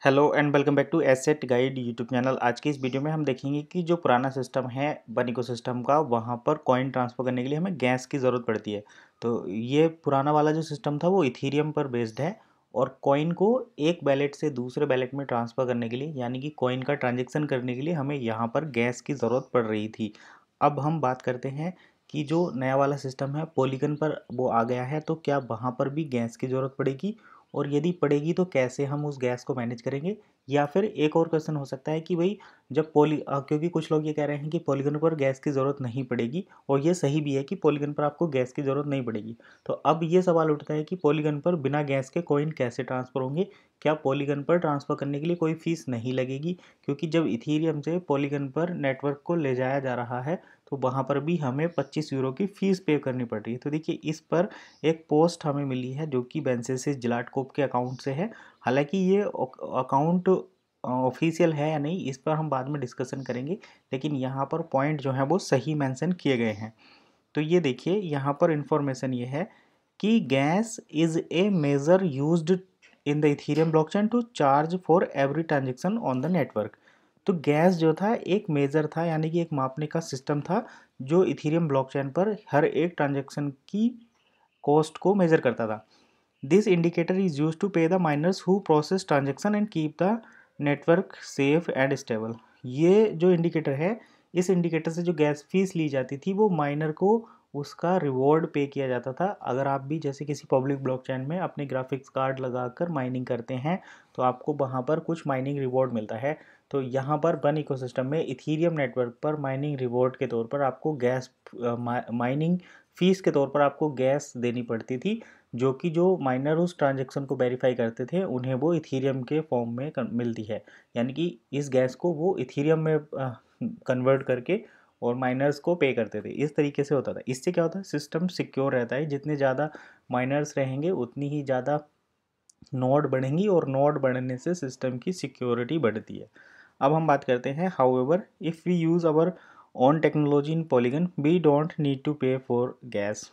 Hello and welcome back to asset guide YouTube channel. आज की इस वीडियो में हम देखेंगे कि जो पुराना सिस्टम है बन इकोसिस्टम का, वहाँ पर कॉइन ट्रांसफ़र करने के लिए हमें गैस की ज़रूरत पड़ती है। तो ये पुराना वाला जो सिस्टम था वो इथीरियम पर बेस्ड है और कॉइन को एक बैलेट से दूसरे बैलेट में ट्रांसफ़र करने के लिए, यानी कि कॉइन का ट्रांजेक्शन करने के लिए हमें यहाँ पर गैस की ज़रूरत पड़ रही थी। अब हम बात करते हैं कि जो नया वाला सिस्टम है पॉलीगन पर वो आ गया है, तो क्या वहाँ पर भी गैस की ज़रूरत पड़ेगी, और यदि पड़ेगी तो कैसे हम उस गैस को मैनेज करेंगे। या फिर एक और क्वेश्चन हो सकता है कि भाई जब क्योंकि कुछ लोग ये कह रहे हैं कि पॉलीगन पर गैस की ज़रूरत नहीं पड़ेगी, और ये सही भी है कि पॉलीगन पर आपको गैस की ज़रूरत नहीं पड़ेगी। तो अब ये सवाल उठता है कि पॉलीगन पर बिना गैस के कॉइन कैसे ट्रांसफ़र होंगे। क्या पॉलीगन पर ट्रांसफ़र करने के लिए कोई फ़ीस नहीं लगेगी, क्योंकि जब इथीरियम से पॉलीगन पर नेटवर्क को ले जाया जा रहा है तो वहाँ पर भी हमें 25 यूरो की फ़ीस पे करनी पड़ रही है। तो देखिए, इस पर एक पोस्ट हमें मिली है जो कि बेंसेसिस जिलाटकोप के अकाउंट से है। हालांकि ये अकाउंट ऑफिशियल है या नहीं, इस पर हम बाद में डिस्कशन करेंगे, लेकिन यहाँ पर पॉइंट जो है वो सही मेंशन किए गए हैं। तो ये देखिए, यहाँ पर इंफॉर्मेशन ये है कि gas is a major used in the Ethereum blockchain to charge for every transaction on the network. तो गैस जो था एक मेजर था, यानी कि एक मापने का सिस्टम था जो इथीरियम ब्लॉकचेन पर हर एक ट्रांजेक्शन की कॉस्ट को मेजर करता था। This indicator is use to pay the miners who process transaction and keep the network safe and stable. ये जो इंडिकेटर है, इस इंडिकेटर से जो गैस फीस ली जाती थी वो माइनर को उसका रिवॉर्ड पे किया जाता था। अगर आप भी जैसे किसी पब्लिक ब्लॉकचेन में अपने ग्राफिक्स कार्ड लगाकर माइनिंग करते हैं तो आपको वहाँ पर कुछ माइनिंग रिवॉर्ड मिलता है। तो यहाँ पर बन इकोसिस्टम में इथीरियम नेटवर्क पर माइनिंग रिवॉर्ड के तौर पर आपको गैस माइनिंग फीस के तौर पर आपको गैस देनी पड़ती थी, जो कि जो माइनर उस ट्रांजेक्शन को वेरीफाई करते थे उन्हें वो इथीरियम के फॉर्म में मिलती है। यानी कि इस गैस को वो इथीरियम में कन्वर्ट करके और माइनर्स को पे करते थे। इस तरीके से होता था। इससे क्या होता है, सिस्टम सिक्योर रहता है। जितने ज़्यादा माइनर्स रहेंगे उतनी ही ज़्यादा नोड बढ़ेंगी, और नोड बढ़ने से सिस्टम की सिक्योरिटी बढ़ती है। अब हम बात करते हैं, however if we use our own technology in Polygon we don't need to pay for gas.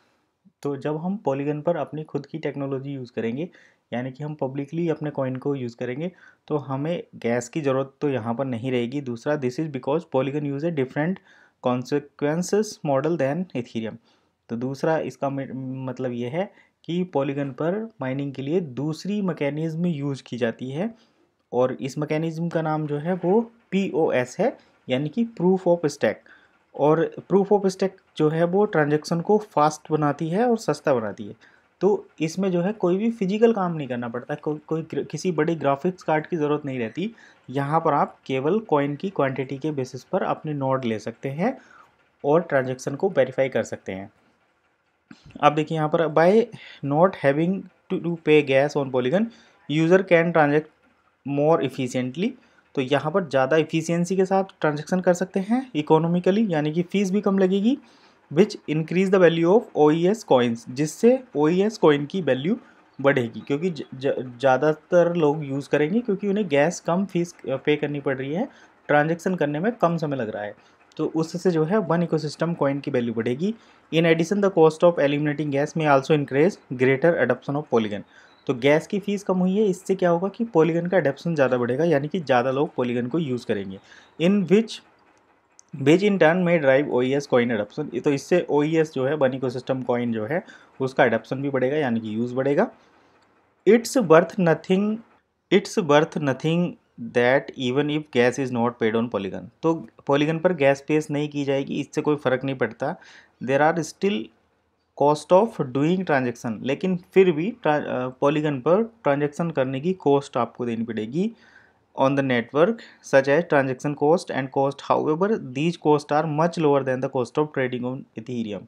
तो जब हम पॉलीगन पर अपनी खुद की टेक्नोलॉजी यूज़ करेंगे, यानी कि हम पब्लिकली अपने कॉइन को यूज़ करेंगे, तो हमें गैस की ज़रूरत तो यहाँ पर नहीं रहेगी। दूसरा, this is because Polygon use a different consequences model than Ethereum. तो दूसरा इसका मतलब ये है कि पॉलीगन पर माइनिंग के लिए दूसरी मैकेनिज्म यूज़ की जाती है, और इस मैकेनिज्म का नाम जो है वो POS है, यानी कि प्रूफ ऑफ स्टैक। और प्रूफ ऑफ स्टैक जो है वो ट्रांजैक्शन को फास्ट बनाती है और सस्ता बनाती है। तो इसमें जो है कोई भी फिजिकल काम नहीं करना पड़ता, किसी बड़ी ग्राफिक्स कार्ड की ज़रूरत नहीं रहती। यहाँ पर आप केवल कॉइन की क्वांटिटी के बेसिस पर अपने नोड ले सकते हैं और ट्रांजैक्शन को वेरीफाई कर सकते हैं। अब देखिए यहाँ पर, बाय नॉट हैविंग टू पे gas on polygon user can ट्रांजेक्ट more efficiently. तो यहाँ पर ज़्यादा इफिशियंसी के साथ ट्रांजेक्शन कर सकते हैं इकोनॉमिकली, यानी कि फ़ीस भी कम लगेगी। Which increase the value of OES coins, जिससे OES कॉइन की वैल्यू बढ़ेगी, क्योंकि ज़्यादातर लोग यूज़ करेंगे क्योंकि उन्हें गैस कम फीस पे करनी पड़ रही है, ट्रांजेक्शन करने में कम समय लग रहा है। तो उससे जो है वन इकोसिस्टम कॉइन की वैल्यू बढ़ेगी। In addition the cost of eliminating gas may also increase greater adoption of Polygon. तो गैस की फीस कम हुई है, इससे क्या होगा कि पॉलीगन का एडप्शन ज़्यादा बढ़ेगा, यानी कि ज़्यादा लोग पॉलीगन को यूज़ करेंगे। इन विच इन टर्न में ड्राइव OES कॉइन एडप्शन। तो इससे OES जो है वन इकोसिस्टम कॉइन जो है उसका एडप्शन भी बढ़ेगा, यानी कि यूज़ बढ़ेगा। It's worth nothing it's worth nothing that even if gas is not paid on Polygon. तो पॉलीगन पर गैस पेस नहीं की जाएगी, इससे कोई फ़र्क नहीं पड़ता। There are still cost of doing transaction, लेकिन फिर भी पॉलीगन पर ट्रांजेक्शन करने की कॉस्ट आपको देनी पड़ेगी on the network, such as transaction cost and cost. However these cost are much lower than the cost of trading on Ethereum.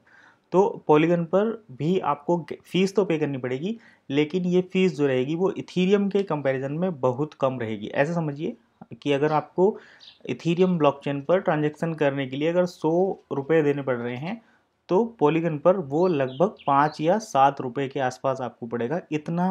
तो Polygon पर भी आपको फीस तो पे करनी पड़ेगी, लेकिन ये फीस जो रहेगी वो इथीरियम के कंपैरिजन में बहुत कम रहेगी। ऐसे समझिए कि अगर आपको इथीरियम ब्लॉकचेन पर ट्रांजेक्शन करने के लिए अगर 100 रुपये देने पड़ रहे हैं, तो पॉलीगन पर वो लगभग 5 या 7 रुपये के आसपास आपको पड़ेगा। इतना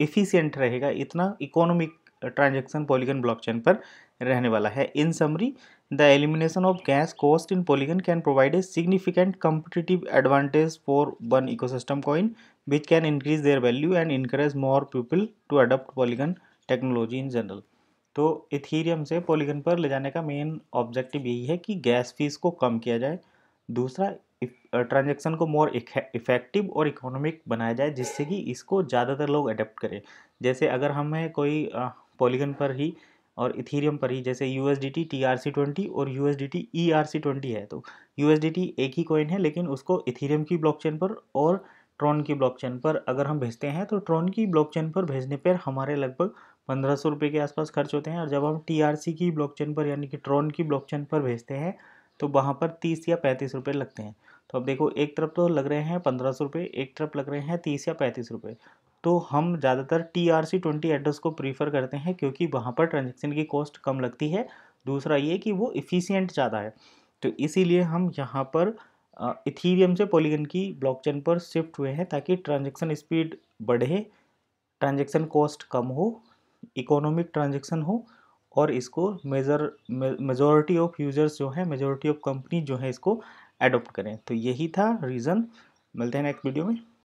इफ़िशियंट रहेगा, इतना इकोनॉमिक ट्रांजेक्शन पॉलीगन ब्लॉकचेन पर रहने वाला है। इन summary, the elimination of gas cost in polygon can provide a significant competitive advantage for one ecosystem coin which can increase their value and encourage more people to adopt polygon technology in general. तो Ethereum से polygon पर ले जाने का main objective यही है कि gas fees को कम किया जाए। दूसरा, ट्रांजैक्शन को मोर इफेक्टिव और इकोनॉमिक बनाया जाए, जिससे कि इसको ज़्यादातर लोग अडेप्ट करें। जैसे अगर हमें कोई पॉलीगन पर ही और इथीरियम पर ही, जैसे USDT TRC20 और USDT ERC20 है, तो USDT एक ही कॉइन है, लेकिन उसको इथीरियम की ब्लॉकचेन पर और ट्रॉन की ब्लॉकचेन पर अगर हम भेजते हैं, तो ट्रॉन की ब्लॉकचेन पर भेजने पर हमारे लगभग 1500 रुपये के आसपास खर्च होते हैं, और जब हम TRC की ब्लॉकचेन पर यानी कि ट्रॉन की ब्लॉकचेन पर भेजते हैं तो वहाँ पर 30 या 35 रुपये लगते हैं। तो अब देखो, एक तरफ तो लग रहे हैं 1500 रुपये, एक तरफ लग रहे हैं 30 या 35 रुपये। तो हम ज़्यादातर TRC20 एड्रेस को प्रीफर करते हैं, क्योंकि वहाँ पर ट्रांजेक्शन की कॉस्ट कम लगती है। दूसरा ये कि वो इफ़िशियंट ज़्यादा है। तो इसीलिए हम यहाँ पर इथीरियम से पॉलीगन की ब्लॉकचेन पर शिफ्ट हुए हैं, ताकि ट्रांजेक्शन स्पीड बढ़े, ट्रांजेक्शन कॉस्ट कम हो, इकोनॉमिक ट्रांजेक्शन हो, और इसको मेजॉरिटी ऑफ यूजर्स जो है, मेजॉरिटी ऑफ कंपनी जो है, इसको एडॉप्ट करें। तो यही था रीज़न। मिलते हैं नेक्स्ट वीडियो में।